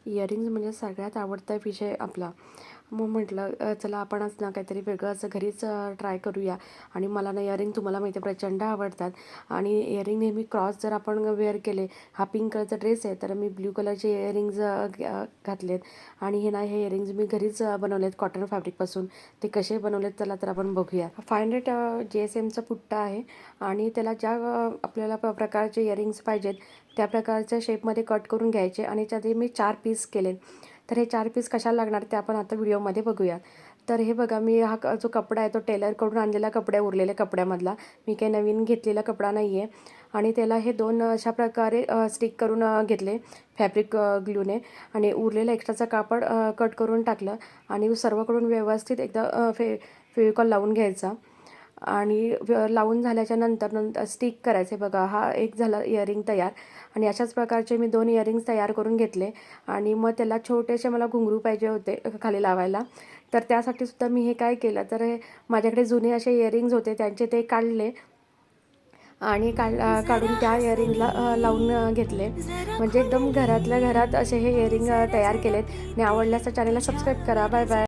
Earrings म्हणजे सगळ्यात आवडता विषय आपला. मग म्हटलं चला आपण आज ना काहीतरी वेगळं असं घरीच ट्राय करूया. आणि मला ना इयरिंग तुम्हाला माहिती आहे प्रचंड आवडतात. आणि इयरिंग नेहमी क्रॉस जर आपण वेअर केले, हा पिंक कलरचा ड्रेस आहे तर मी ब्ल्यू कलरचे इयरिंग्ज घातलेत. आणि हे इयरिंग्ज मी घरीच बनवलेत कॉटन फॅब्रिकपासून. ते कसे बनवलेत चला तर आपण बघूया. 500 GSMचा पुट्टा आहे आणि त्याला ज्या आपल्याला प्रकारचे इयरिंग्स पाहिजेत त्या प्रकारच्या शेपमध्ये कट करून घ्यायचे आणि त्याचे मी 4 पीस केले. तर हे 4 पीस कशाला लागणार ते आपण आता व्हिडिओमध्ये बघूया. तर हे बघा, मी जो कपडा आहे तो टेलरकडून आणलेला कपडा, उरलेल्या कपड्यामधला. मी काही नवीन घेतलेला कपडा नाही आहे. आणि त्याला हे 2 अशा प्रकारे स्टिक करून घेतले फॅब्रिक ग्लूने. आणि उरलेलं एक्स्ट्राचं कापड कट करून टाकलं आणि सर्वकडून व्यवस्थित एकदा फेविकॉल लावून घ्यायचा. आणि लावून झाल्याच्या नंतर स्टिक करायचे. बघा, हा एक झाला इयरिंग तयार. आणि अशाच प्रकारचे मी 2 इयरिंग्स तयार करून घेतले. आणि मग त्याला छोटेसे मला घुंगरू पाहिजे होते खाली लावायला. तर त्यासाठी सुद्धा मी हे काय केलं, तर हे माझ्याकडे जुने असे इयरिंग्ज होते त्यांचे ते काढले आणि काढून त्या इयरिंगला लावून घेतले. म्हणजे एकदम घरातल्या घरात असे हे इयरिंग तयार केलेत. आणि आवडल्यास चॅनलला सबस्क्राईब करा. Bye bye.